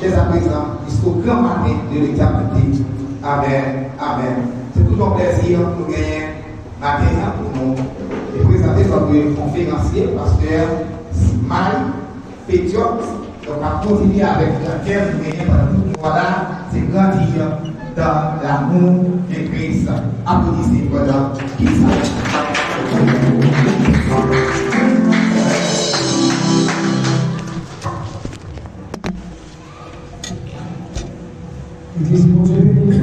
dès à présent, jusqu'au grand matin de l'éternité. Amen. Amen. C'est toujours un plaisir pour nous gagner matin pour nous et présenter notre conférencier, pasteur Maï Pétiot. Donc, on va continuer avec laquelle nous gagnons pendant tout le mois là, c'est grandir dans l'amour de Christ. Applaudissez pendant qu'il Église, bon Dieu béni.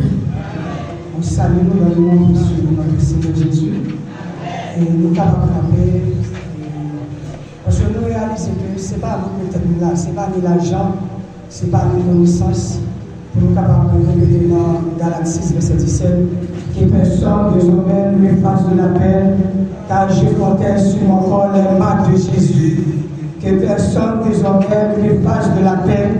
On salue nous dans le nom de notre Seigneur Jésus. Et nous capables de parce que nous réalisons que ce n'est pas nous qui là, ce n'est pas ni l'argent, ce n'est pas ni la connaissance. Pour nous capables de répéter dans Galates 6, verset 17, que personne désormais ne me fasse de la peine, car je portais sur mon corps les marques de Jésus. Que personne désormais ne me fasse de la peine,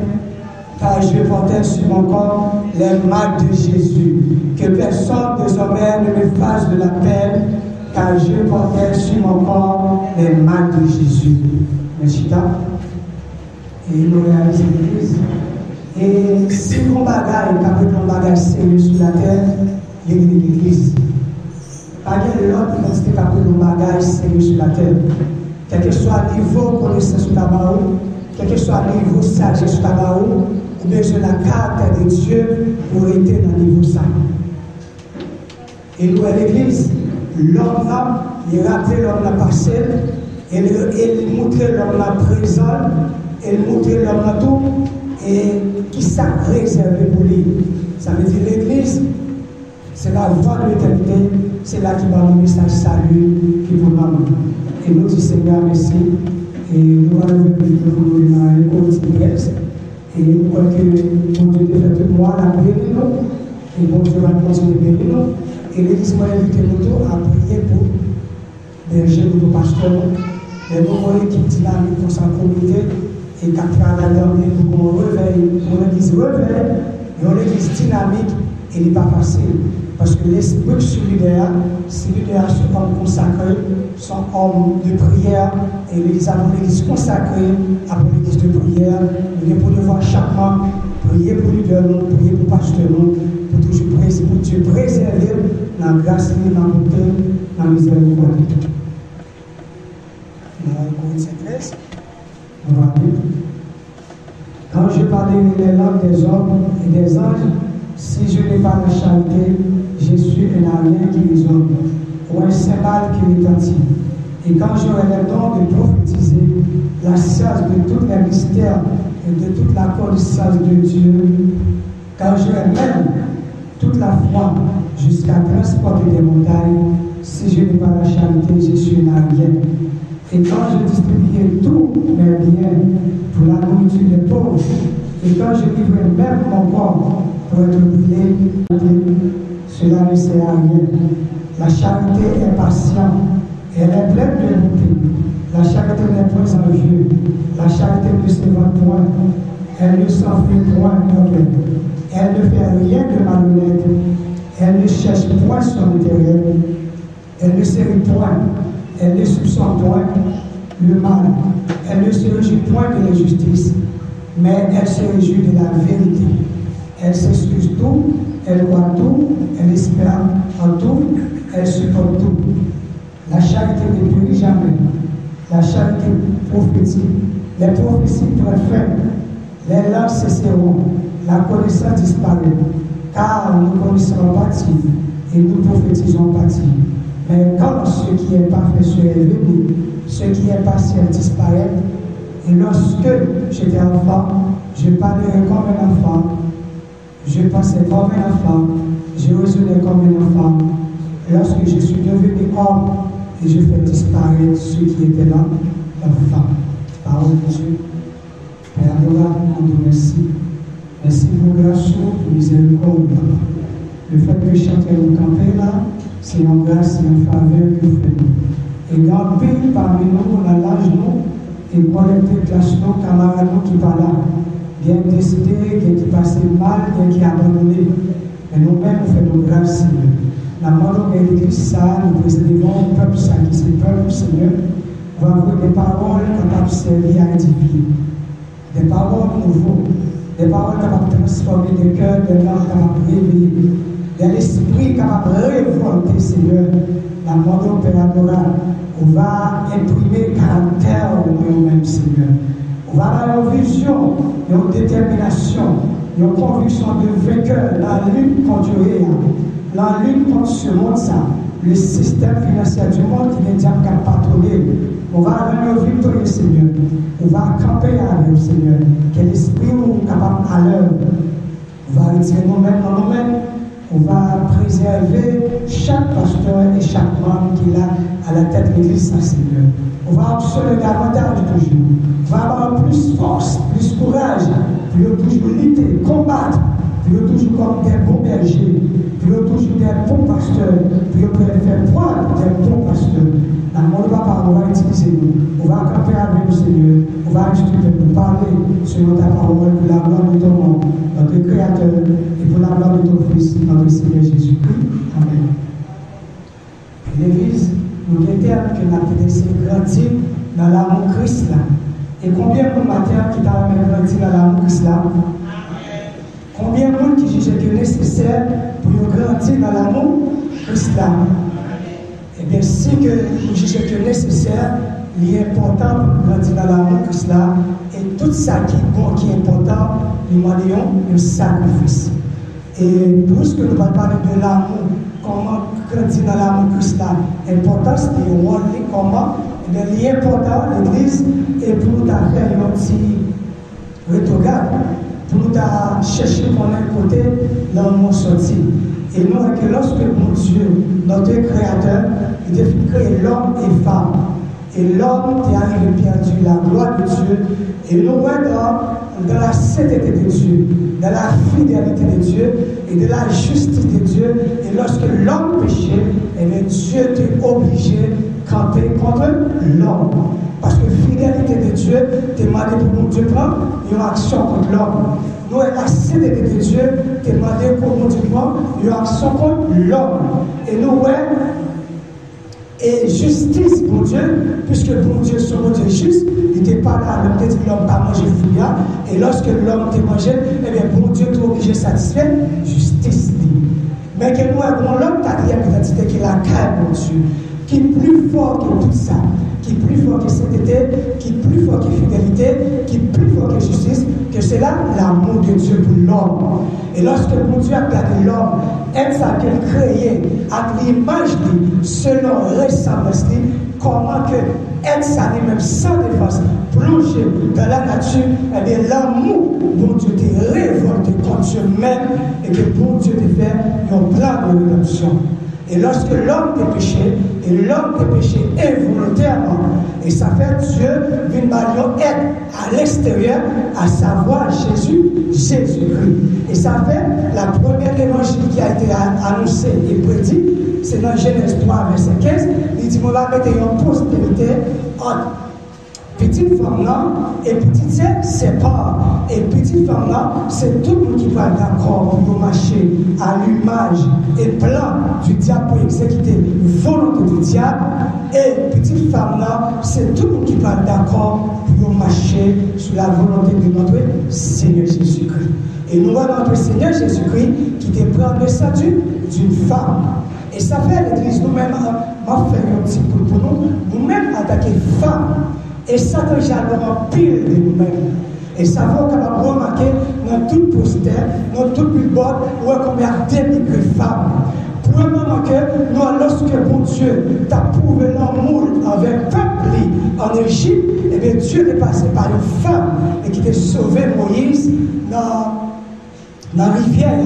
car je portais sur mon corps les marques de Jésus. Que personne désormais ne me fasse de la peine, car je portais sur mon corps les marques de Jésus. Merci. Et nous réalisons l'Église. Et si on bagaille, on bagaille sérieux sur la terre, il y a l'Église. Pas de l'autre qui est on bagaille sérieux sur la terre. Quel que soit le niveau de connaissance sur ta barreau, quel que soit le niveau de sagesse sur ta barreau, ou bien sur la carte de Dieu pour être dans le niveau ça. Et nous, à l'Église, l'homme là, il rappelle l'homme la parcelle, il montre l'homme la présent, il montre l'homme la tout, et qui s'est réservé pour lui. Ça veut dire l'Église, c'est la voie de l'éternité, c'est là qui va nous message salut, qui vous nomme. Et nous disons Seigneur, merci. Et nous allons vous dans les cours de presse. Et nous croyons que bon Dieu a fait moi la prière de nous. Et bon Dieu va continuer de bénir nous. Et l'Église m'a invité nous à prier pour berger nos pasteurs. Et nous voyons l'équipe dynamique pour sa communauté. Et qu'à travers l'année, nous réveille, mon Église réveille, et on Église dynamique, et il n'est pas facile. Parce que l'esprit solidaire, si l'idéal sont hommes consacrés, sont hommes de prière, et l'Église a une Église consacrée, après l'Église de prière, nous devons devoir chaque mois prier pour leader, prier pour pasteur, pour toujours pour Dieu préserver la grâce, la bonté, la miséricorde. Dans Corinthiens 13, on va lire. Quand je parlais les langues des hommes et des anges, si je n'ai pas la charité, je suis un rien qui résonne, ou un cymbale qui retentit. Et quand j'aurai le don de prophétiser la science de tous les mystères et de toute la connaissance de Dieu, quand j'aurai même toute la foi jusqu'à transporter des montagnes, si je n'ai pas la charité, je suis un rien. Et quand je distribuerai tous mes biens pour la nourriture des pauvres, et quand je livrerai même mon corps pour être brûlé, cela ne sert à rien. La charité est patiente, elle est pleine de bonté. La charité n'est point envieuse, la charité ne se vante point, elle ne s'enfuit point d'elle. Elle ne fait rien de malhonnête, elle ne cherche point son intérêt, elle ne sérit point. Elle ne soupçonne point le mal, elle ne se réjouit point de l'injustice, mais elle se réjouit de la vérité. Elle s'excuse tout, elle croit tout, elle espère en tout, elle supporte tout. La charité ne périt jamais, la charité prophétique, les prophéties prennent fin, les langues cesseront, la connaissance disparaît, car nous connaissons partie et nous prophétisons partie. Mais quand ce qui est parfait serait venu, ce qui est partiel disparaît, et lorsque j'étais enfant, je parlerais comme un enfant, je pensais comme un enfant, je raisonnais comme un enfant. Lorsque je suis devenu homme, et je fais disparaître ce qui était là, l'enfant. Parole de Dieu. Père adorable, on nous remercie. Merci pour grâce, pour miséricorde, Papa. Le fait que chacun nous camper là, c'est en grâce et en faveur que vous faites. Et grand pays parmi nous, on a l'âge nous, et collecter classe nos camarades nous qui parlent là. Il y a décidé, il y a qui passent mal, il y a qui abandonné. Mais nous-mêmes, nous faisons grâce, Seigneur. La mort de l'Église, ça, nous préservons le peuple, ça qui c'est le peuple, Seigneur. Va avoir des paroles capables de servir à individu. Des paroles nouvelles, des paroles capables de transformer des cœurs, des langues capables de réveiller, de l'esprit capable de révolter, Seigneur, la mode opératoire. On va imprimer le caractère de nous-mêmes, Seigneur. On va avoir une vision, une détermination, une conviction de vainqueur dans la lutte contre le dans la lutte contre ce monde, ça, le système financier du monde qui est déjà patronné. On va avoir une victoire, Seigneur. On va camper avec le Seigneur. Que l'esprit nous capable à l'œuvre. On va retirer nous-mêmes dans nous-mêmes. On va préserver chaque pasteur et chaque membre qui est là à la tête de l'église, Seigneur. On va observer davantage toujours. On va avoir plus force, plus courage, pour toujours lutter, combattre, pour toujours comme des bons bergers, pour toujours des bons pasteurs, pour faire preuve des bons pasteurs. Dans le monde papa, on va utiliser nous. On va camper avec le Seigneur. On va instruire pour parler sur ta parole pour la gloire de ton nom, notre Créateur, et pour la gloire de ton Fils, notre Seigneur Jésus-Christ. Amen. L'Église nous détermine que nous laissé grandir dans l'amour Christ là. Et combien de matin qui t'a grandi dans l'amour Christ là? Combien de monde qui juge que nécessaire pour grandir dans l'amour Christ là? Eh bien, si que nous jugeons que nécessaire, il est important pour grandir dans l'amour Christ là, et tout ça qui est bon, qui est important, nous demandons le sacrifice. Et plus que nous allons parler de l'amour, comment grandir dans l'amour Christ là, l'importance de rôle, comment, il est important, l'Église, et pour nous faire un petit rétrograde, pour nous chercher pour un côté l'amour sorti. Et nous, que lorsque mon Dieu, notre Créateur, il a créé l'homme et femme, et l'homme est arrivé perdu la gloire de Dieu, et nous dans la sainteté de Dieu, dans la fidélité de Dieu, et de la justice de Dieu, et lorsque l'homme péchait, et bien Dieu était obligé de camper contre l'homme. Parce que la fidélité de Dieu demandait pour nous Dieu prendre une action contre l'homme. Nous, la sainteté de Dieu demandait pour nous Dieu prendre une action contre l'homme. Et nous, et justice pour Dieu, puisque pour Dieu, son Dieu juste, il n'était pas là, l'homme dit l'homme pas manger fouillard, et lorsque l'homme était mangé, eh bien pour Dieu, tu es obligé de satisfaire justice. Mais que nous avons l'homme quatrième identité qui est la carrière pour Dieu, qui est plus fort que tout ça, qui est plus fort que sainteté, qui est plus fort que fidélité, qui est plus fort que justice, que c'est là l'amour de Dieu pour l'homme. Et lorsque mon Dieu a regardé l'homme, elle ça qu'il créé à l'image de selon ressemblance, comment que elle ça même sans défense, plongé dans la nature, et bien l'amour dont Dieu t'est révolté contre Dieu même, et que bon Dieu t'a fait un plan de rédemption. Et lorsque l'homme est péché, et l'homme est péché involontairement, et ça fait Dieu une manière aide à l'extérieur, à savoir Jésus-Christ. Et ça fait la première évangile qui a été annoncée et prédit, c'est dans Genèse 3, verset 15, il dit, on va mettre une postérité entre petite femme là et petite sœur, c'est pas. Et petite femme là, c'est tout le monde qui va d'accord pour marcher à l'image et plan du diable pour exécuter la volonté du diable. Et petite femme là, c'est tout le monde qui va d'accord pour marcher sous la volonté de notre Seigneur Jésus-Christ. Et nous voyons notre Seigneur Jésus-Christ qui te prend le statut d'une femme. Et ça fait l'Église nous-mêmes, on va faire un petit peu pour nous-mêmes attaquer femme. Et Satan jaloux en pile de nous-mêmes. Et ça va capable de remarquer dans toute postère, dans toute billboard, où on a dénigré femmes. Pour le moment que nous, lorsque bon Dieu t'a prouvé l'amour envers le peuple en Égypte, et bien Dieu est passé par une femme et qui t'a sauvé Moïse dans la rivière.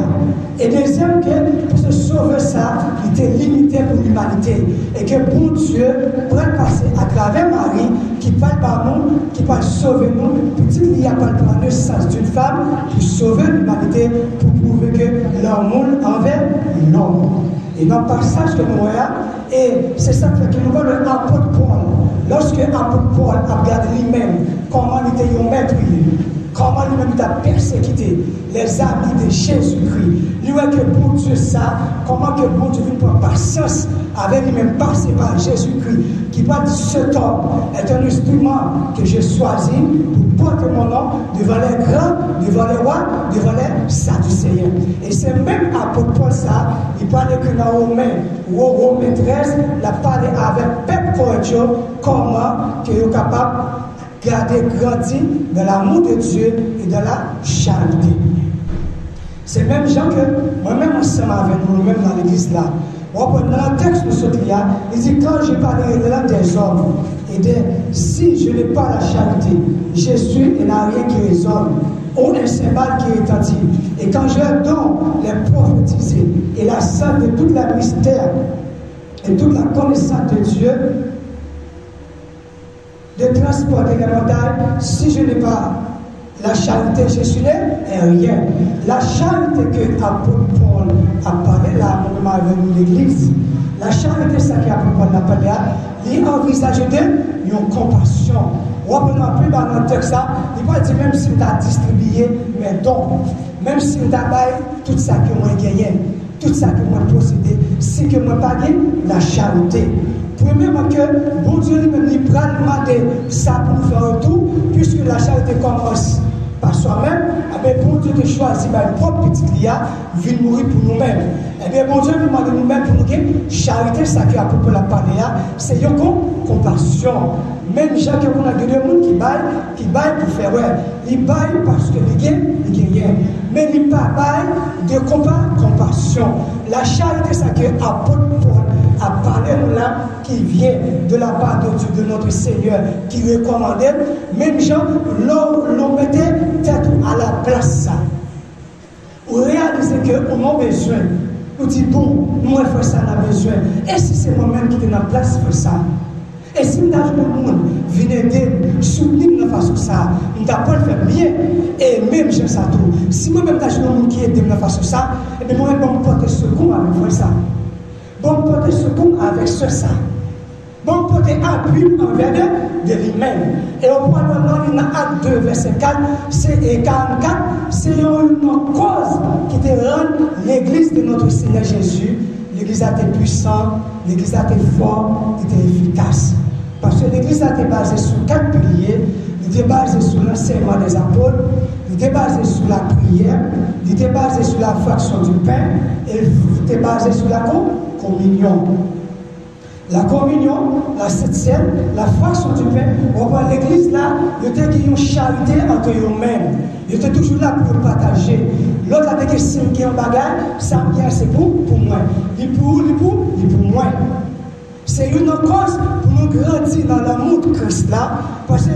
Et deuxième, que pour se sauver ça, il était limité pour l'humanité. Et que bon Dieu pourrait passer à travers Marie, qui parle par nous, qui parle sauver nous, petit il n'y a pas le naissance d'une femme pour sauver l'humanité, pour prouver que l'amour envers l'homme. Et dans le passage que nous voyons, et c'est ça que nous voyons l'apôtre Paul. Lorsque l'apôtre Paul a regardé lui-même comment il était un maître, comment lui-même a persécuté les amis de Jésus-Christ. Lui voit que pour Dieu ça, comment que bon Dieu vient prendre patience avec lui-même passé par Jésus-Christ, qui va dire cet homme est un instrument que j'ai choisi pour porter mon nom devant les grands, devant les rois, devant les sadducéens. Et c'est même apôtre Paul ça, il parle que dans Romains 13, il a parlé avec peuple corétien comment qu'il est capable de garder grandi dans l'amour de Dieu et dans la charité. C'est même gens que moi-même ensemble avec nous-mêmes dans l'église là. Dans le texte de ce client, il dit quand je parlerai de l'un des hommes et si je n'ai pas la charité, je suis et n'a rien qui résonne. On est un symbole qui est entier. Et quand je donne les prophétiser et la salle de toute la mystère et toute la connaissance de Dieu, de transporter les montagnes, si je n'ai pas la charité, je suis là, et rien. La charité que apôtre Paul a parlé là, on est venu l'église. La charité, ça qui apôtre Paul a parlé là, il envisage une compassion. On va plus dans notre texte ça, il va dire même si tu as distribué mes dons, même si tu as baillé tout ça que moi gagné, tout ça que moi possédé, c'est que moi pas la charité. Premièrement que bon Dieu lui-même il prend demander ça pour faire tout, puisque la charité commence par soi-même, mais bon Dieu te choisit par une propre petite lia, vient mourir pour nous-mêmes. Et bien bon Dieu nous demande nous-mêmes pour nous gagner charité, ça qui a pour la parler, c'est une compassion. Même gens qui ont des gens qui baillent pour faire ouais, ils baillent parce que ils gagnent rien. Mais ils ne pas de compassion. La charité, c'est que apôtre Paul a parlé là, qui vient de la part de Dieu, de notre Seigneur, qui recommandait. Même gens l'ont mettait tête à la place. Vous réalisez qu'on a besoin. Vous dites bon, moi je fais ça, on a besoin. Et si c'est moi-même qui est dans la place, je fais ça. Et si nous avons le monde, venez aider, soutenir nous façon ça, nous avons pas le faire bien. Et même je ça tout. Si moi-même j'ai le monde qui aide nous façon ça, et bien moi-même je porter secours avec ça. Bon porter secours avec ça. Bon porter appui envers de lui-même. Et au point de Acte 2, verset 4, et 44, c'est une cause qui te rend l'église de notre Seigneur Jésus. L'église a été puissante, l'église a été forte, était efficace. Parce que l'église a été basée sur 4 piliers. Il était basé sur l'enseignement des apôtres, il était basé sur la prière, il était basé sur la fraction du pain, et il était basé sur la communion. La communion, la septième, la fraction du pain, on voit l'église là, il y a une charité entre eux-mêmes. Il était toujours là pour partager. L'autre a dit que si il y a un bagage, ça c'est pour moi. Il pour moi. C'est une cause pour nous grandir dans l'amour de Christ là, parce que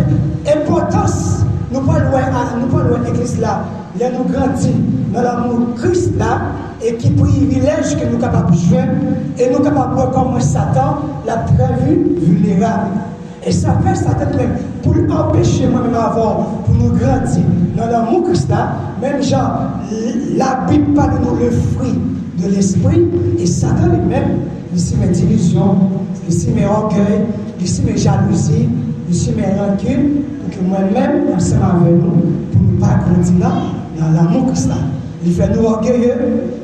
l'importance, nous ne pouvons pas l'église là, il y a nous grandir dans l'amour de Christ là, et qui privilège que nous sommes capables de jouer, et nous sommes capables de voir comment Satan l'a prévu vulnérable. Et ça fait Satan même pour empêcher moi-même avoir, pour nous grandir dans l'amour de Christ là, même genre, la Bible parle de nous le fruit de l'esprit, et Satan lui-même, ici mes divisions, ici mes orgueils, ici mes jalousies, ici mes rancunes, pour que moi-même, ensemble avec nous, pour ne pas grandir dans l'amour de Christ là. Il fait nous orgueilleux,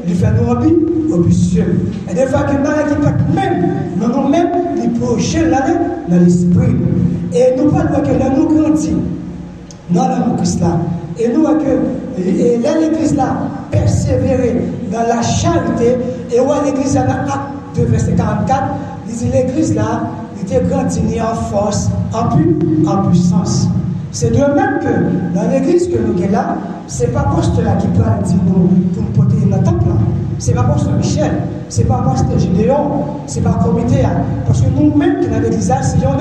il fait nous ambitieux. Et des fois que nous qui même, nous-mêmes, il projette dans l'esprit. Et nous parlons que nous grandissons dans l'amour de Christ là. Et nous voyons que l'église là persévérer dans la charité. Et où l'église là, dans Acte 2, verset 44, il dit l'église là, il était grandi en force, en puissance. C'est de même que dans l'église que nous sommes là, ce n'est pas poste là qui parle de nous pour nous porter dans le temple. Ce n'est pas poste Michel, ce n'est pas poste Gédéon, ce n'est pas comité. Parce que nous-mêmes qui dans l'église là, c'est un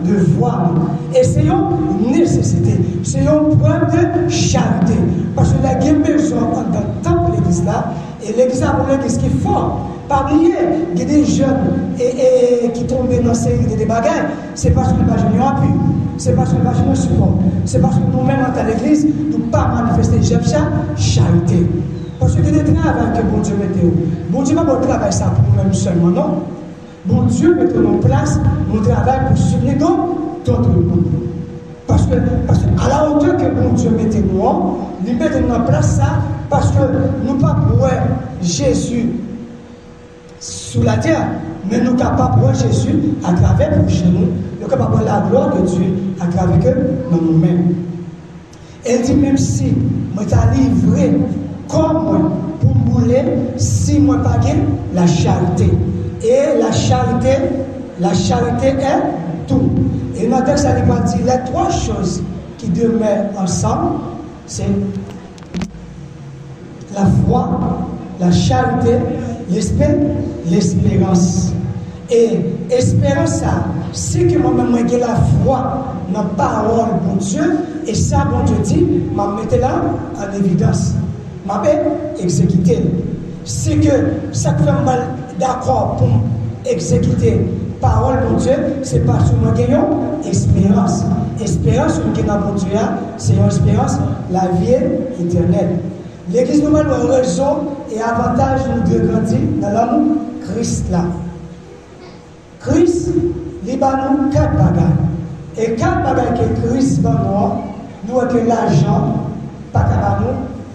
devoir. Et c'est une nécessité, c'est une preuve de charité. Parce que la guerre maison dans le temple de l'église là, et l'église là, pour l'église qui est forte. Parmi il y a des jeunes qui tombent dans ces des bagages, c'est parce que nous n'avons appui, c'est parce que nous n'avons support, c'est parce que nous-mêmes dans l'église, nous ne pas manifester charité. Parce que c'est des travail que bon Dieu mette. Bon Dieu ne va pas travailler ça pour nous-mêmes seulement, non. Bon Dieu mette en place nos travail pour soutenir d'autres mondes. Parce que à la hauteur que bon Dieu mettait nous, nous mettons en place ça, parce que nous ne pouvons pas voir Jésus sous la terre, mais nous sommes capables de voir Jésus à travers nous, chez nous, nous sommes capables de voir la gloire de Dieu à travers nous-mêmes. Elle dit, même si je t'ai livré comme moi pour mouler, si moi pas la charité. Et la charité est tout. Et notre texte a dit les trois choses qui demeurent ensemble, c'est la foi, la charité, l'espérance. Et espérance, c'est que moi-même j'ai la foi dans la parole de Dieu, et ça, bon Dieu dit, je mette là en évidence. Je vais exécuter. C'est que ça fait mal d'accord pour exécuter la parole de Dieu, c'est parce que nous avons espérance. Espérance, nous avons Dieu, c'est une espérance, la vie éternelle. L'Église nouvelle a raison et avantage de grandir dans l'amour Christ là. Christ, il y a 4 bagages. Et 4 bagages que Christ va nous avons que l'argent, pas capable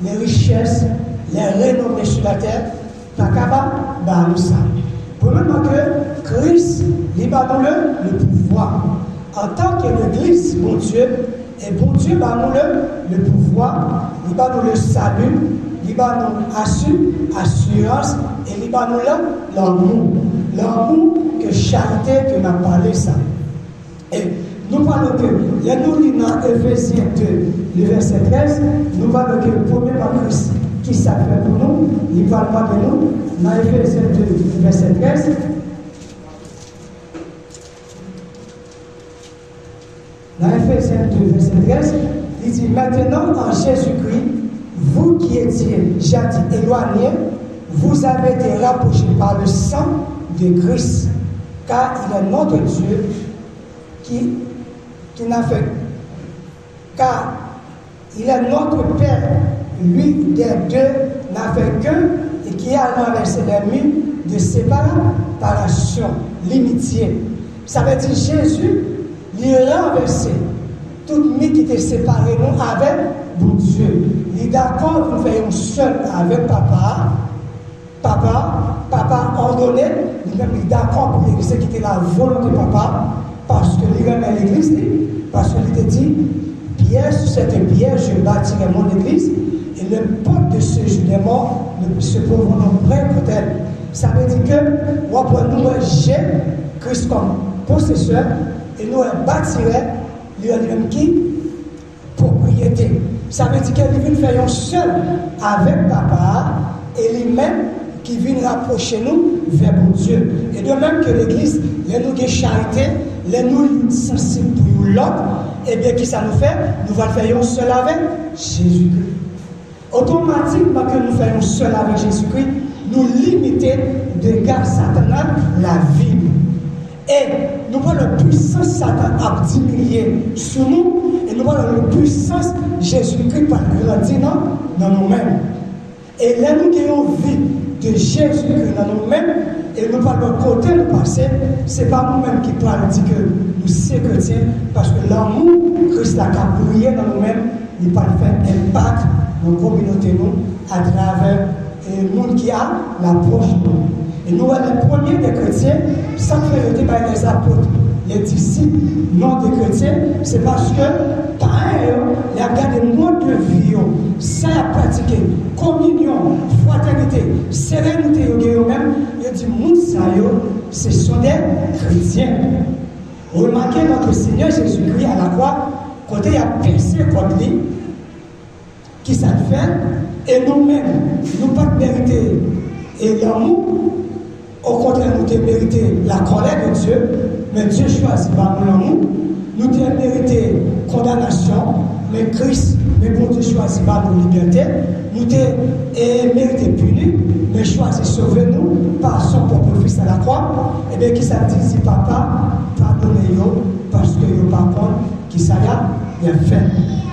les richesses, les renommées sur la terre, pas capable nous ça. Pour nous que Christ, il y a le pouvoir. En tant que l'Église, bon Dieu, et bon Dieu, nous le pouvoir, il va nous le salut, il va nous assurance, et il va nous l'amour. L'amour que charité que nous avons parlé ça. Et nous parlons que, là nous lisons dans Ephésiens 2, le verset 13, nous parlons que le premier Christ qui ça fait pour nous, il parle pas de nous, dans Ephésiens 2, verset 13. Dans Ephésiens 2, verset 13, il dit maintenant en Jésus-Christ, vous qui étiez jadis éloignés, vous avez été rapprochés par le sang de Christ, car il est notre Dieu qui n'a fait, car il est notre Père, lui des deux n'a fait qu'un et qui a renversé les murs de séparation, l'amitié. Ça veut dire Jésus, il a renversé toute mur qui était séparé nous avec bon Dieu. Il est d'accord pour faire un seul avec papa. Papa ordonné, il est d'accord pour exécuter la volonté de papa, parce que il remet l'église, parce qu'il te dit, pierre sur cette pierre, je bâtirai mon église, et le peuple de ce jour des morts ne se trouveront près pour elle. Ça veut dire que, après nous, j'ai Christ comme possesseur, et nous bâtirait lui-même qui propriété. Ça veut dire qu'il vient faire un seul avec papa, et lui-même qui vient rapprocher nous vers mon Dieu. Et de même que l'Église, les nous de charité, les nous sensibles pour l'autre, et bien qui ça nous fait? Nous allons faire un seul avec Jésus-Christ. Automatiquement que nous faisons seul avec Jésus-Christ, nous limitons de garde Satan la vie. Et nous voyons la puissance Satan à diminuer sur nous, et nous voyons la puissance Jésus-Christ par grandir dans nous-mêmes. Et là, nous avons vie de Jésus-Christ dans nous-mêmes, et nous parlons de côté le passé, ce n'est pas nous-mêmes qui parlons dit que nous sommes chrétiens, parce que l'amour, Christ a brillé dans nous-mêmes, il peut faire impact dans la communauté nous, à travers le monde qui a l'approche de nous. Et nous, les premiers des chrétiens, sans priorité par les apôtres, les disciples non des chrétiens, c'est parce que par eux, ils ont gardé le mode de vie, ça a pratiqué, communion, fraternité, sérénité, eux-mêmes, ils ont dit, ce sont des chrétiens. Remarquez notre Seigneur Jésus-Christ à la croix, quand il a percé contre lui, qui ça fait, et nous-mêmes, nous pas mérité et l'amour, au contraire, nous avons mérité la colère de Dieu, mais Dieu choisit par nous l'amour. Nous avons mérité condamnation, mais Christ, mais bon Dieu choisit par nous liberté. Nous avons mérité puni, mais choisit sauver nous par son propre Fils à la croix. Et bien, qui ça dit, papa, pardonnez-vous, parce que vous par contre, qui ça a bien fait.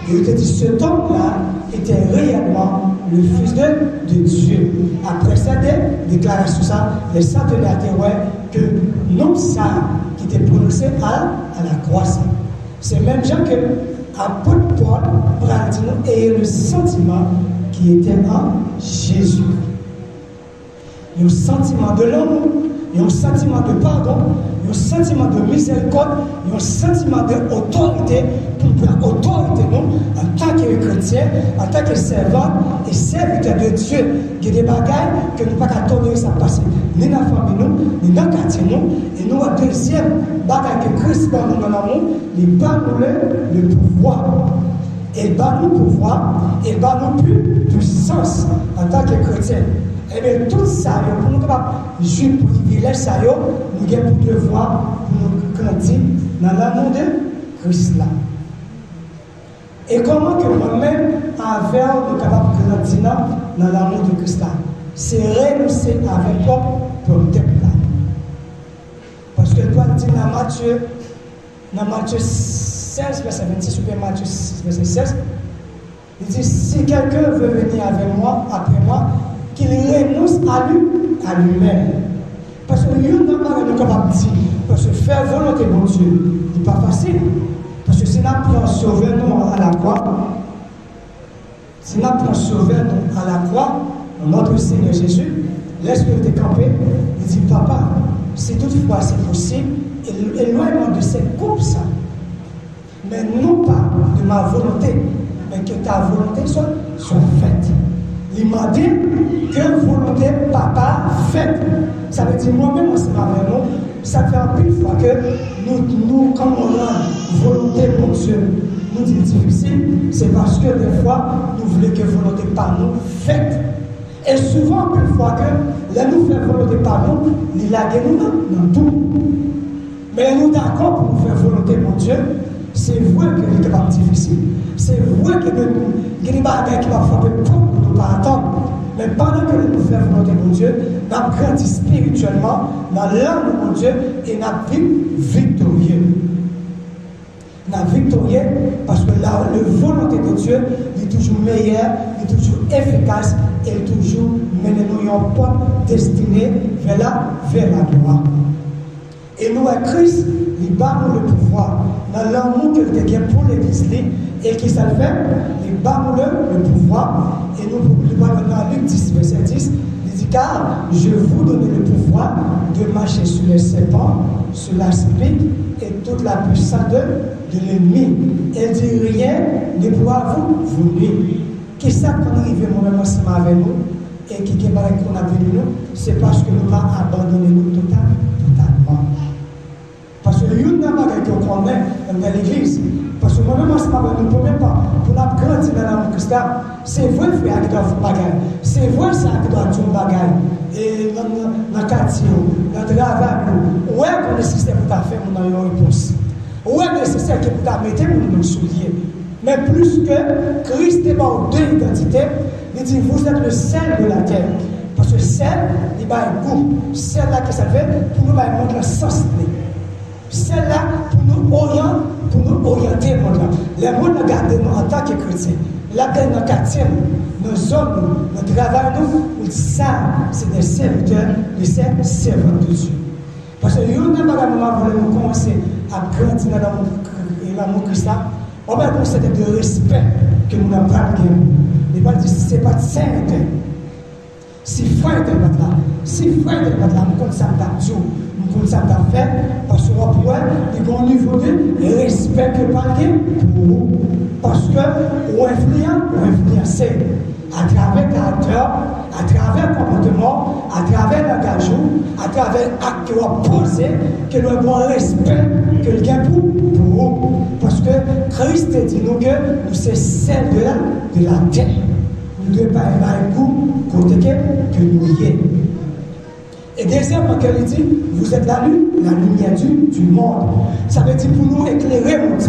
Et il te dit, cet homme-là était réellement le Fils de Dieu. Après cette déclaration, ça, les centenaires témoignent que non ça qui était prononcé à la croix. C'est même gens que apôtre Paul va dire nous ayez le sentiment qui était en Jésus. Il y a un sentiment de l'amour, il y a un sentiment de pardon, il y a un sentiment de miséricorde, il y a un sentiment d'autorité pour prendre autorité nous en tant que chrétien, en tant que servant et serviteur de Dieu. Il y a des bagailles que nous ne pouvons pas tolérer ça passer ni dans la famille nous, ni dans le quartier nous. Et nous, la deuxième bagaille que Christ va nous dans l'amour, il va nous le pouvoir. Et va nous pouvoir, et va nous plus puissance en tant que chrétien. Et bien tout ça, pour nous capables de jouir privilège, ça, nous avons pour devoir pour nous grandir dans l'amour de Christ là. Et comment que moi-même, avec nous capables de grandir dans l'amour de Christ là? C'est renoncer avec notre tête là. Parce que toi, dit dans Matthieu 16, verset 26, ou bien Matthieu 6, verset 16, il dit, si quelqu'un veut venir avec moi, après moi, qu'il renonce à lui-même. Parce que nous n'avons pas de capable de dire, parce que faire volonté de Dieu, ce n'est pas facile. Parce que si nous prenons sauver nous à la croix, si nous prenons sauver nous à la croix, notre Seigneur Jésus, l'Esprit était campé, il dit, papa, si toutefois c'est possible, éloigne-moi de cette coupe ça. Mais non pas de ma volonté, mais que ta volonté soit faite. Il m'a dit que volonté papa faite. Ça veut dire moi-même, c'est ma vraiment. Ça fait un peu fois que nous quand on a volonté pour Dieu, nous dit difficile, c'est parce que des fois, nous voulons que volonté par nous faite. Et souvent, une fois que là, nous faisons volonté par nous, il a gagné dans tout. Mais nous d'accord pour nous faire volonté pour Dieu. C'est vrai que c'est capable difficile. C'est vrai que il y a des bagages qui vont frapper pour nous pas attendre. Mais pendant que nous faisons volonté pour Dieu, nous avons grandi spirituellement dans l'amour de Dieu et nous avons victorieux. Nous avons victorieux parce que la volonté de Dieu est toujours meilleure, est toujours efficace et toujours mener nous en porte destinée vers la gloire. Et nous, à Christ, il bat nous le pouvoir dans l'amour qu'il a pour l'Église et qui s'en fait, il bat nous le pouvoir. Et nous, dans Luc 10, verset 10, il dit, car je vous donne le pouvoir de marcher sur les serpents, sur l'aspic et toute la puissance de l'ennemi. Il dit, rien ne pourra vous nuire. Qui ça qu'on arrive moi-même ensemble avec nous et qui est pareil qu'on a vu nous, c'est parce que nous avons abandonné nous totalement. Parce que nous n'avons pas qu'on connaît dans l'église. Parce que moi-même, nous ne pouvons pas, pour nous grandir dans l'amour Christ, c'est vrai frère qui doit faire bagaille. C'est vrai ça qui doit faire bagaille. Et dans le quartier, dans le travail, où est-ce qu'on est nécessaire pour faire dans une réponse? Où est-ce nécessaire pour mettre nos souliers? Mais plus que Christ est dans deux identités, il dit vous êtes le sel de la terre. Parce que sel, il va un goût. Sel là que ça fait pour nous montrer le sens. Celle-là pour nous orienter. Les gens nous regardent en tant que chrétiens. Là, dans nos quartiers, nos zones, notre travail, nous, ça, c'est des serviteurs, des servants de Dieu. Parce que nous n'avons pas voulu commencer à grandir dans l'amour Christ. On va constater de respect que nous n'avons pas de guerre. Il va dire ce n'est pas de sainte. Si frère de notre là, nous comptons ça d'abjou, nous comptons ça d'affaire, parce qu'on va pouvoir, il y a un niveau de respect que par pour nous. Parce que on influence à travers le caractère, à travers le comportement, à travers l'engagement, à travers l'acte qu'on a posé, que nous avons un respect que le gain pour nous. Parce que Christ dit nous que nous sommes celle de la terre. Nous ne devons pas avoir un goût côté que nous y est. Et deuxièmement, qu'elle dit, vous êtes la lumière du monde. Ça veut dire pour nous éclairer le monde.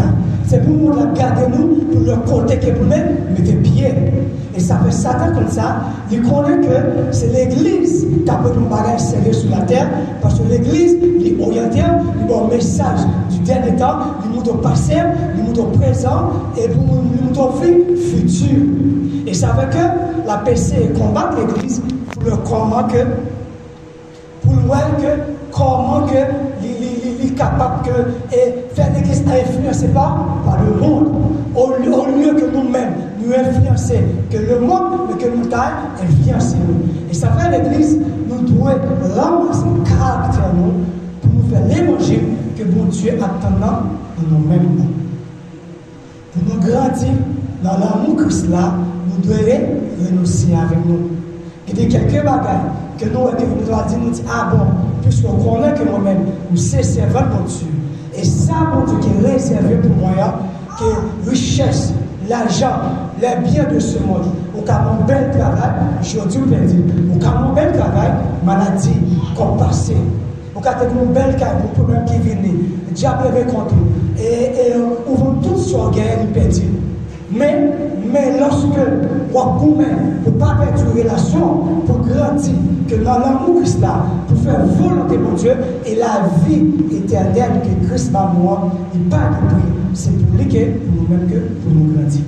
C'est pour nous garder nous, pour le côté que vous mettez pieds. Et ça fait Satan comme ça. Il connaît que c'est l'Église qui a pris un bagage sérieux sur la terre. Parce que l'Église, il est orientée, il a un message du dernier temps, il montre au passé, il montre au présent, et pour il montre au futur. Et ça veut que la PC combat l'Église pour le comment que. Pour voir que comment que les est capable de faire l'église influencée par le monde. Au lieu que nous-mêmes nous influencer que le monde, mais que nous influencer nous. Et ça fait l'église, nous devons ramasser le caractère nous pour nous faire l'évangile que bon Dieu attend de nous-mêmes. Pour nous grandir dans l'amour Christ là, nous devons renoncer avec nous. Il y a quelques bagages que nous devons dire, ah bon, puisqu'on connaît que moi-même, nous sommes servants de Dieu. Et ça, mon Dieu, qui est réservé pour moi, que richesse, l'argent, les biens de ce monde, au cas mon bel travail, aujourd'hui, vous pouvez dire, au cas mon bel travail, maladie, comme passé. Au cas de mon bel cas, mon problème qui vient, le diable est contre nous. Et ouvrons toutes sur guerre et perdu. Mais lorsque vous-même, pour ne pas perdre une relation, pour grandir, que dans l'amour Christ là, pour faire volonté de Dieu et la vie éternelle que Christ m'a moi, il n'y a pas de prix. C'est pour lui que pour nous-mêmes que pour nous grandir.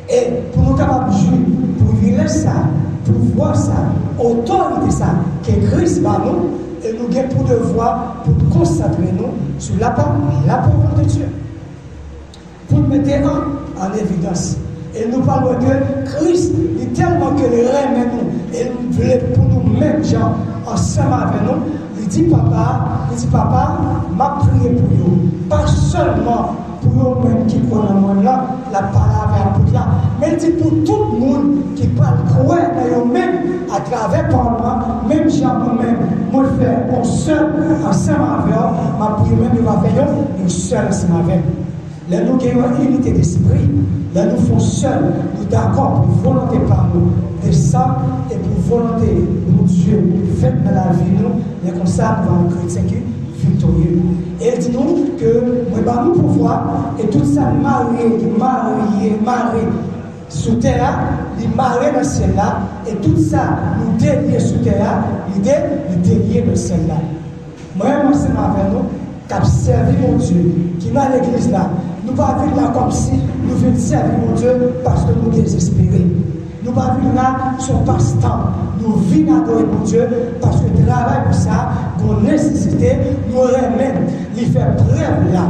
Et pour nous capables de jouer, pour vivre ça, pour voir ça, autorité ça, que Christ m'a nous, et nous avons pour devoir, pour concentrer nous sur la parole de Dieu. Pour nous mettre en évidence. Et nous parlons que Christ est tellement que le remet nous, et nous voulons pour nous-mêmes, gens, ensemble avec nous, il dit papa, m'a prié pour vous. Pas seulement pour vous-même qui connaissent moi là, la parole pour là, mais il dit pour tout le monde qui parle croire dans eux-mêmes, à travers Parlement, même gens nous-mêmes, moi le faire, on seul, ensemble avec eux, m'a prié même, il va faire nous seul ensemble avec eux. Là, nous avons une unité d'esprit. Là, nous faisons seuls, nous d'accord pour volonté par nous, descendre et pour volonté de Dieu, faites dans la vie, nous, mais comme ça, nous allons chrétien qui est victorieux. Et il dit nous que nous pouvoir, et tout ça, marié sous terre, il marié dans le ciel là, et tout ça, nous délier sous terre, l'idée, nous délier dans le ciel là. Moi-même, c'est avec nous, qui a servi mon Dieu, qui m'a l'église là. Nous ne pas vivre là comme si nous venions servir mon Dieu parce que nous désespérés. Nous ne pas vivre là sur passe-temps. Nous vivons adorer mon Dieu parce que le travail pour ça, pour nécessité, nous remet, il fait preuve là.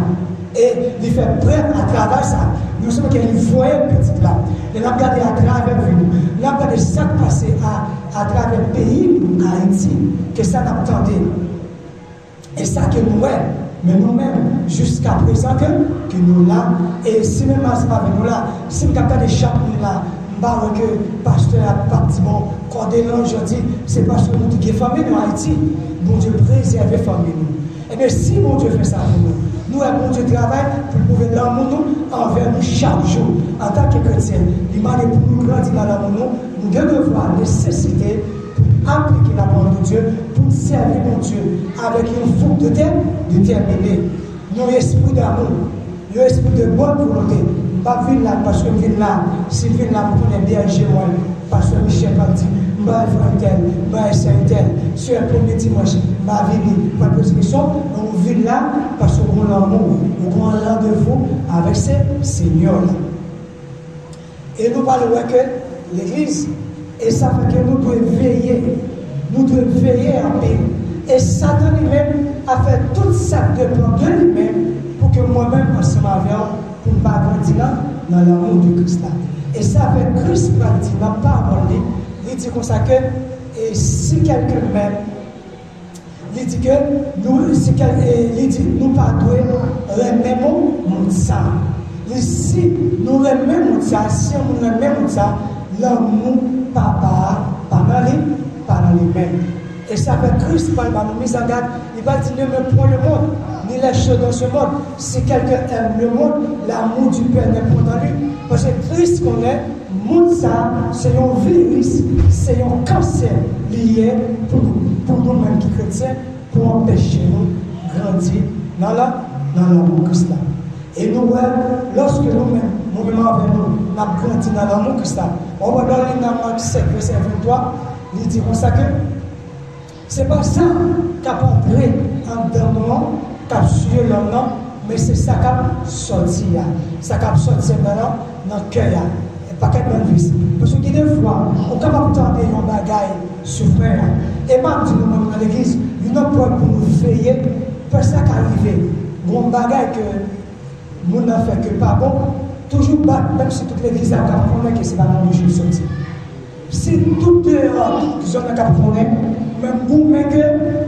Et il fait preuve à travers ça. Nous sommes qu'il voyait petit là. Et nous avons regardé à travers nous. Nous avons regardé ça passé à travers le pays, Haïti, que ça n'a pas tenté. Et ça que nous, mais nous-mêmes, jusqu'à présent, que nous là, et si même ce n'est pas avec nous là, si nous avons des chapeaux là, nous avons que le pasteur a parti, bon, quand de l'an, je dis, c'est parce que nous avons famille en Haïti, bon Dieu préserve la famille nous. Et bien, si bon Dieu fait ça pour nous, bon Dieu travaille pour prouver l'amour nous envers nous chaque jour, en tant que chrétiens. Il m'a dit pour nous grandir dans l'amour nous devons avoir nécessité appliquer la parole de Dieu pour servir mon Dieu avec une forme de déterminée. Nos esprits d'amour, nos esprits de bonne volonté. Pas venir là parce que je viens là, si je viens là pour les berger, moi, parce que Michel m'a dit, je vais faire un tel, je vais essayer un tel, sur le premier dimanche, je vais venir, pas de prescription, on vient là parce qu'on a l'amour, on a un rendez-vous avec ce Seigneur. Et nous parlons que l'Église, et ça fait que nous devons veiller en paix. Et Satan lui-même a fait tout ça de plan de lui-même pour que moi-même, ensemble avec pour ne pas grandir dans l'amour de Christ. Et ça fait Christ va dire, n'a pas abandonné. Il dit comme ça que et si quelqu'un m'aime, il dit que nous, si il dit, nous pas remettons mon ça. Si nous remettons ça, si nous remettons ça, l'amour papa, pas dans les mêmes. Et ça fait Christ par la mise en garde. Il va dire ne me prends le monde, ni les choses dans ce monde. Si quelqu'un aime le monde, l'amour du Père n'est pas dans lui. Parce que Christ connaît, monde ça, c'est un virus, c'est un cancer lié pour nous-mêmes qui chrétiens, pour empêcher nous de grandir dans l'amour Christ. Et nous, lorsque nous-mêmes avec nous, avons grandi dans l'amour Christ, on va dans Marc 7, verset 23, il dit comme ça que c'est pas ça qui a entré en dedans, qui a suivi l'homme, mais c'est ça qui a sorti. Ça qui a sorti dans le cœur. Et pas qu'être dans le vice. Parce que des fois, on est capable d'entendre un bagage souffrir. Et même, nous dans l'église, nous avons pour nous veiller personne qui arrive, bon bagage que mon a fait que pas bon, toujours battre, même si toute l'église a compris que c'est pas mon Dieu sorti. Si tout dehors, ils ont compris, même vous,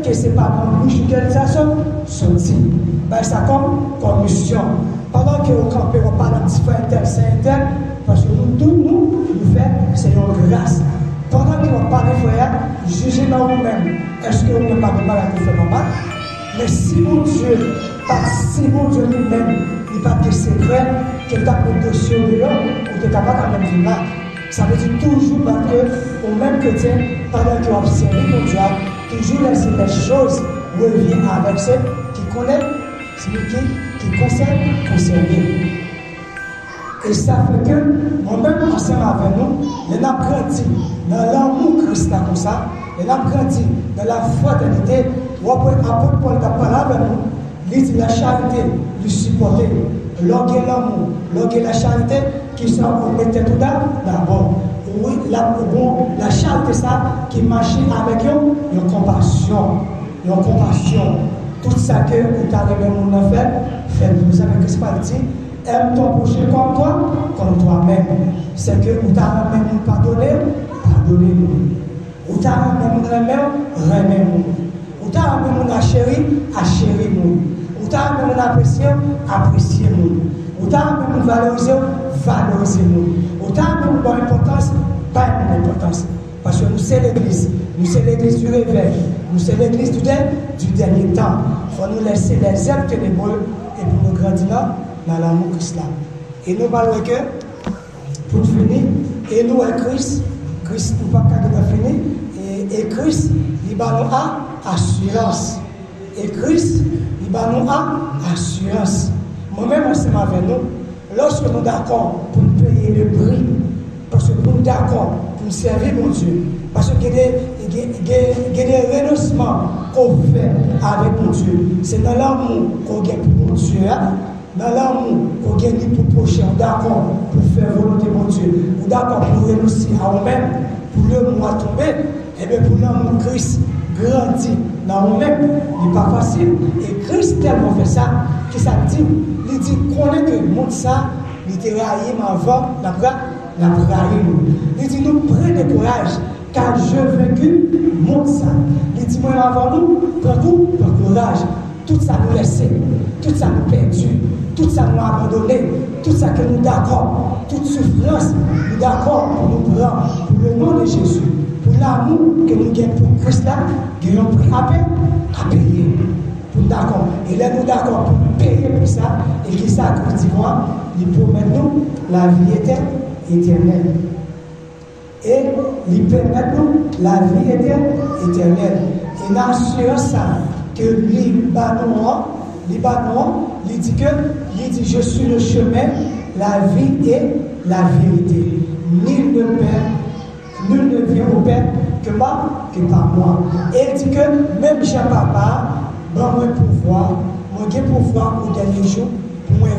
que c'est pas mon bouche que ça sorti. Ben ça comme mission. Pendant que vous campez, on parle un petit peu inter, parce que nous, tous nous faisons, c'est une grâce. Pendant que vous parlez, frère, jugez dans vous-même. Est-ce que vous ne pas de mal à faire normal? Mais si mon Dieu, lui-même, il n'a pas de secret, qu'il t'a pris de sur lui, ou qu'il n'est pas capable de vivre. Ça veut dire toujours que, au même chrétien, pendant qu'il observe mon Dieu, toujours laisser les choses revenir avec ceux qui connaissent, qui concernent. Et ça fait que, moi-même, ensemble avec nous, on a grandi dans l'amour Christ comme ça, on a grandi dans la fraternité, où apôtre Paul a parlé avec nous, il dit la charité, lui supporter, l'orgueil l'amour, l'orgueil la charité, qui sont on mettait tout d'abord. Oui, la charité, ça, qui marche avec eux, une compassion. Tout ça que vous avez même fait, faites-vous. Vous savez que c'est pas dit, aime ton prochain comme toi, comme toi-même. C'est que vous avez même pardonnez-nous. Vous avez même remets-nous. Vous avez même achéris-nous. Vous avez même appréciez-nous. Vous avez même valorisez-nous. Vous avez même l'importance, pas l'importance. Parce que nous, c'est l'église. Nous, c'est l'église du réveil. Nous, c'est l'église du dernier temps. Il faut nous laisser les êtres ténébreux et pour nous grandir dans l'amour Christ. Et nous parlons que, pour finir, et nous, Christ nous pas de finir, et Christ, il va nous assurance. Et Christ, il va nous assurance. Moi-même, ensemble avec nous, lorsque nous sommes d'accord pour payer le prix, parce que nous sommes d'accord pour servir mon Dieu, parce qu'il y a des renoncements qu'on fait avec mon Dieu. C'est dans l'amour qu'on gagne pour mon Dieu, dans l'amour qu'on gagne pour prochain, d'accord pour faire volonté mon Dieu, ou d'accord pour renoncer à nous-mêmes, pour le mois tomber, et bien pour l'amour Christ grandit dans nous-mêmes, il n'est pas facile. Et Christ tellement fait ça, que ça dit, il dit qu'on est que le monde ça, il était raillé, mais avant, la raillé nous. Il dit nous prenez courage, car je vaincu le monde ça. Il dit moi avant nous, prends tout, prends courage. Tout ça nous laissé, tout ça nous perdu, tout ça nous abandonné, tout ça que nous d'accord, toute souffrance, nous d'accord pour nous prendre pour le nom de Jésus, pour l'amour que nous gagnons pour Christ là, nous avons pris à payer. Pour d'accord. Et là nous d'accord pour payer pour ça, et qui ça que dit moi, il promet nous la vie éternelle. Et il permet nous la vie éternelle. Et dans l'assurance ça, que Libanon, il dit je suis le chemin, la vie et la vérité. Nul ne vient au Père que par moi. Et il dit que même Jean Papa, moi j'ai pouvoir au dernier jour, pour moi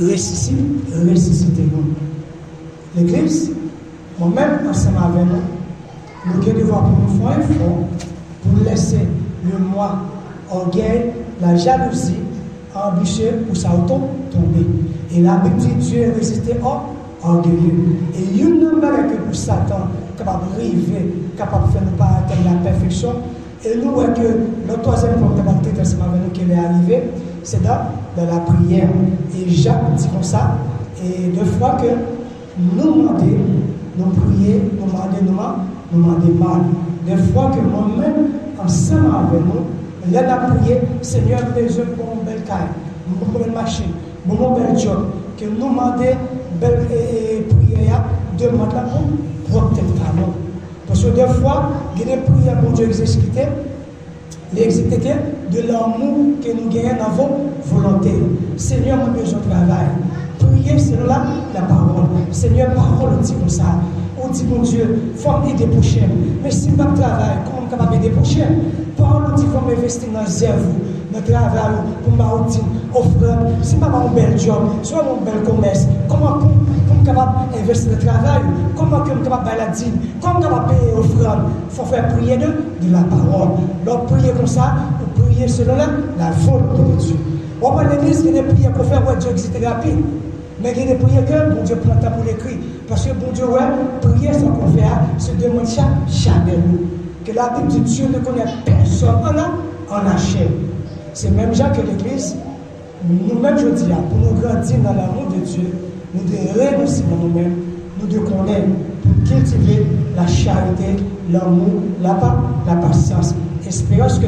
ressusciter nous. L'Église, moi-même, ensemble avec nous devons devoir pour nous faire un effort pour laisser le moi, orgueil, la jalousie, ambitieux ou ça tomber. Et la Bible dit Dieu résistait orgueilleux. Et une manière que pour Satan, capable de rêver, capable de faire nous pas atteindre la perfection. Et nous, que le troisième point que nous avons avec nous qui est arrivé, c'est dans la prière. Et Jacques dit comme ça, et deux fois que nous demandons, nous prier, nous demander mal. Des fois que moi-même, ensemble avec nous, là, la prière, Seigneur, besoin pour une belle caille, pour une belle machine, pour un bel job, que nous demandons belle prière, demande la pour obtenir vraiment. Parce que des fois, il y a des prières pour Dieu exécuter de l'amour que nous gagnons dans vos volontés. Seigneur, mon besoin de travail. Priez selon la parole. Seigneur, parole, on dit comme ça. On dit, mon Dieu, il faut m'aider pour chien. Mais si je ne travaille, comment on peut m'aider pour chien? Parole, on dit, il faut m'investir dans le cerveau, dans le travail, pour m'aider, offrande. Si je n'ai pas un bel job, soit un bel commerce, comment je suis capable d'investir dans le travail? Comment je suis capable de faire la dîme? Comment je suis capable de payer offrande? Il faut faire prier de la parole. Donc, prier comme ça, pour prier selon la volonté de Dieu. On va l'église, il y a des prières pour faire ouais, Dieu existe rapide. Mais il y a des prières que bon Dieu prend le temps pour l'écrire. Parce que bon Dieu, ouais, prier sans qu'on fait, se demande jamais nous. Que la Bible dit Dieu ne connaît personne en chair. C'est même genre que l'église, nous-mêmes, je dis, pour nous grandir dans l'amour de Dieu, nous devons renoncer dans nous-mêmes, nous devons connaître pour cultiver la charité, l'amour, la patience. Espérance que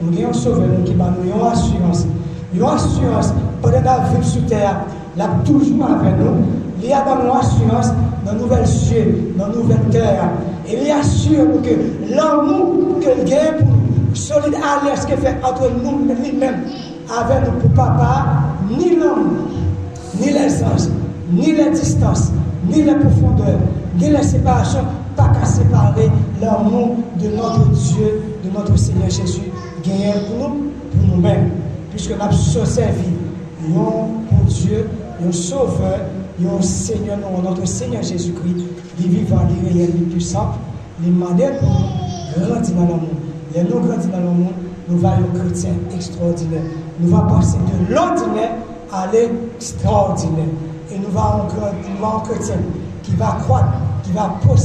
nous ayons sauvé, nous avons assurance. Nous avons assurance pendant la vie sur terre, là toujours avec nous. Il y a dans nos assurances, dans nos nouvelles cieux, dans nos nouvelles terres. Et il assure que l'amour que le gagne pour nous, solide à l'aise qu'il fait entre nous lui-même, avec nous pour papa, ni l'homme, ni les anges, ni les distances, ni les profondeurs, ni les séparations, pas qu'à séparer l'amour de notre Dieu, de notre Seigneur Jésus, gagné pour nous-mêmes, puisque nous avons servi pour Dieu, un sauveur, un Seigneur, notre Seigneur Jésus-Christ, il vivant, il réel, il puissant, il demande pour nous grandir dans l'amour. Et nous grandissons dans l'amour, nous allons être chrétiens extraordinaires. Nous allons passer de l'ordinaire à l'extraordinaire. Et nous allons être chrétiens qui va croître, qui va prospérer.